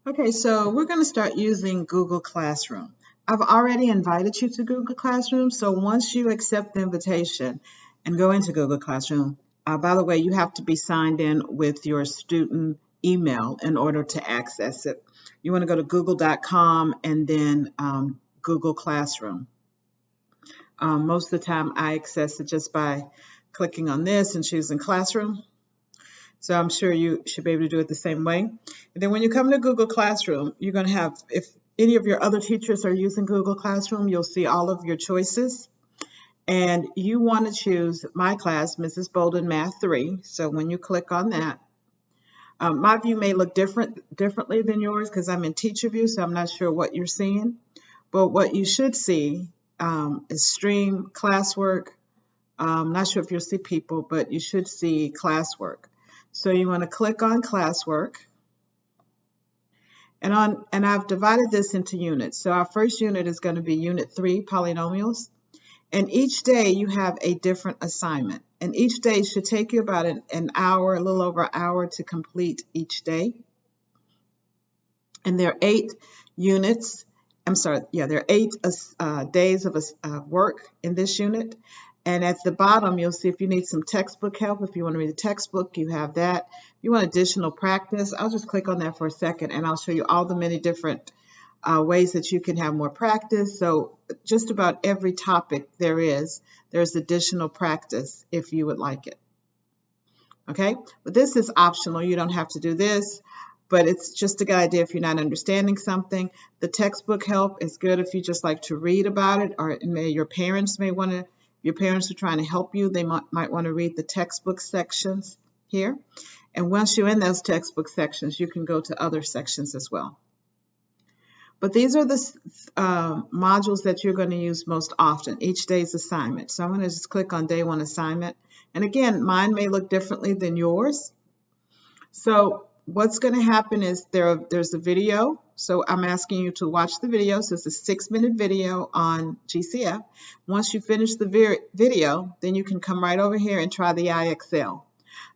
Okay, so we're going to start using Google Classroom. I've already invited you to Google Classroom, so once you accept the invitation and go into Google Classroom, by the way, you have to be signed in with your student email in order to access it. You want to go to google.com and then Google Classroom. Most of the time, I access it just by clicking on this and choosing Classroom. So I'm sure you should be able to do it the same way. And then when you come to Google Classroom, you're going to have, if any of your other teachers are using Google Classroom, you'll see all of your choices. And you want to choose my class, Mrs. Bolden Math 3. So when you click on that, my view may look differently than yours because I'm in teacher view, so I'm not sure what you're seeing. But what you should see is stream classwork. I'm not sure if you'll see people, but you should see classwork. So you want to click on classwork. And I've divided this into units. So our first unit is going to be unit 3, polynomials. And each day you have a different assignment. And each day should take you about an hour, a little over an hour to complete each day. And there are 8 units. There are 8 days of work in this unit. And at the bottom, you'll see if you need some textbook help. If you want to read a textbook, you have that. If you want additional practice, I'll just click on that for a second, and I'll show you all the many different ways that you can have more practice. So just about every topic there's additional practice if you would like it. Okay, but this is optional. You don't have to do this, but it's just a good idea if you're not understanding something. The textbook help is good if you just like to read about it, or your parents may want to. Your parents are trying to help you, they might want to read the textbook sections here. And once you're in those textbook sections, you can go to other sections as well. But these are the modules that you're going to use most often, each day's assignment. So I'm going to just click on day 1 assignment. And again, mine may look differently than yours. So what's going to happen is there's a video. So I'm asking you to watch the video. So it's a 6-minute video on GCF. Once you finish the video, then you can come right over here and try the IXL.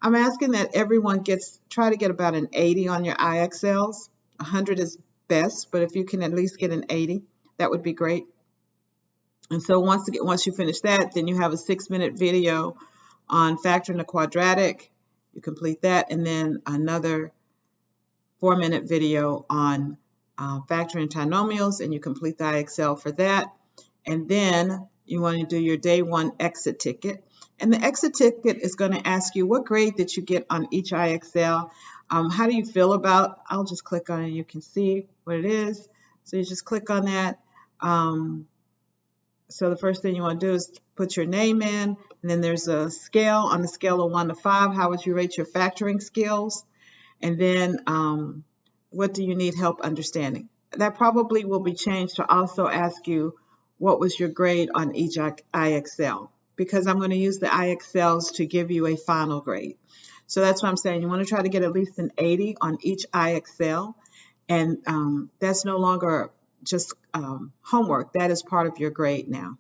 I'm asking that everyone try to get about an 80 on your IXLs. 100 is best, but if you can at least get an 80, that would be great. And so once you finish that, then you have a 6-minute video on factoring the quadratic. You complete that, and then another 4-minute video on factoring trinomials, and you complete the IXL for that. And then you want to do your day 1 exit ticket. And the exit ticket is going to ask you what grade did you get on each IXL. How do you feel about? I'll just click on it. You can see what it is. So you just click on that. So the first thing you want to do is put your name in, and then there's a scale. On the scale of 1 to 5, how would you rate your factoring skills? And then what do you need help understanding? That probably will be changed to also ask you what was your grade on each IXL, because I'm going to use the IXLs to give you a final grade. So that's what I'm saying. You want to try to get at least an 80 on each IXL, and that's no longer just homework. That is part of your grade now.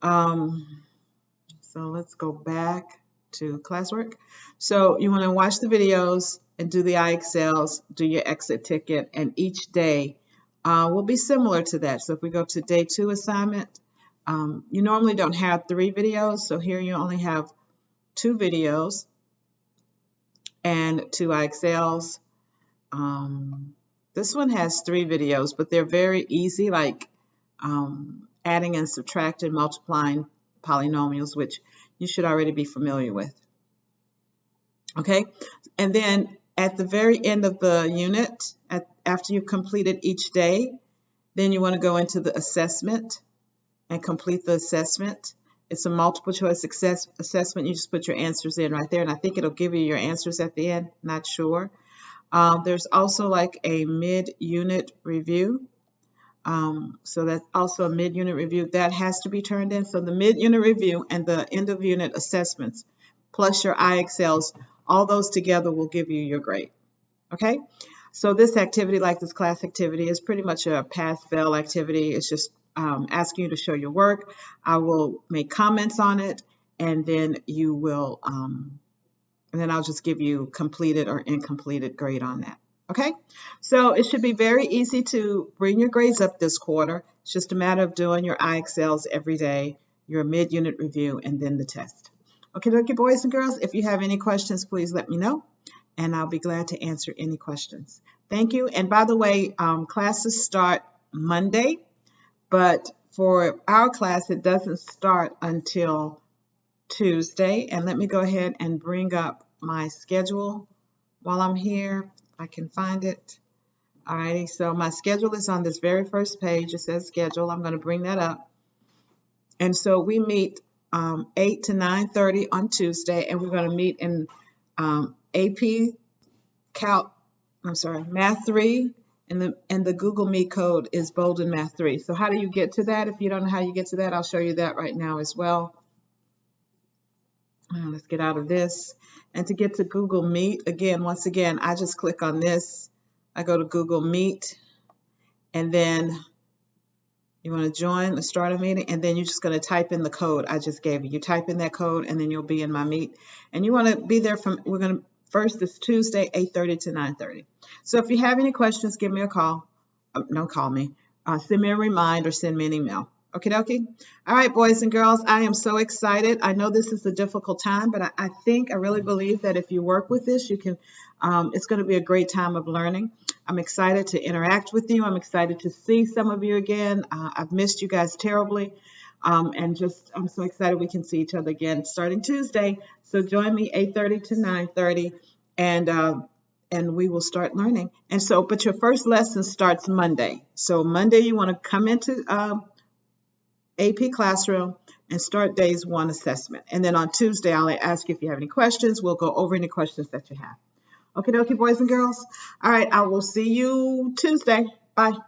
So let's go back to classwork. So you want to watch the videos and do the IXLs, do your exit ticket, and each day will be similar to that. So if we go to day 2 assignment, you normally don't have 3 videos, so here you only have 2 videos and 2 IXLs. This one has 3 videos, but they're very easy, like adding and subtracting, multiplying polynomials, which you should already be familiar with. Okay, and then at the very end of the unit, after you've completed each day, then you want to go into the assessment and complete the assessment. It's a multiple choice assessment. You just put your answers in right there, and I think it'll give you your answers at the end. Not sure. There's also like a mid-unit review. So that's also a mid-unit review that has to be turned in. So the mid-unit review and the end-of-unit assessments plus your IXLs, all those together will give you your grade. Okay? So this activity, like this class activity, is pretty much a pass-fail activity. It's just asking you to show your work. I will make comments on it, and then you will, and then I'll just give you completed or incompleted grade on that. Okay, so it should be very easy to bring your grades up this quarter. It's just a matter of doing your IXLs every day, your mid-unit review, and then the test. Okay, boys and girls, if you have any questions, please let me know, and I'll be glad to answer any questions. Thank you. And by the way, classes start Monday, but for our class, it doesn't start until Tuesday. And let me go ahead and bring up my schedule while I'm here. I can find it. Alrighty, so my schedule is on this very first page. It says schedule. I'm going to bring that up. And so we meet 8 to 9:30 on Tuesday, and we're going to meet in AP Math 3, and the Google Meet code is Bolden Math 3. So how do you get to that? If you don't know how you get to that, I'll show you that right now as well. Let's get out of this. And to get to Google Meet, once again, I just click on this. I go to Google Meet, and then you want to join, start a meeting, and then you're just going to type in the code I just gave you. You type in that code, and then you'll be in my Meet. And you want to be there first is Tuesday, 8:30 to 9:30. So if you have any questions, give me a call. No, call me. Send me a reminder, send me an email. Okie dokie. All right, boys and girls, I am so excited. I know this is a difficult time, but I really believe that if you work with this, you can. It's going to be a great time of learning. I'm excited to interact with you. I'm excited to see some of you again. I've missed you guys terribly. I'm so excited we can see each other again starting Tuesday. So join me 8:30 to 9:30, and we will start learning. And so, but your first lesson starts Monday. So Monday you want to come into AP Classroom and start days 1 assessment. And then on Tuesday, I'll ask you if you have any questions. We'll go over any questions that you have. Okay, boys and girls. All right, I will see you Tuesday. Bye.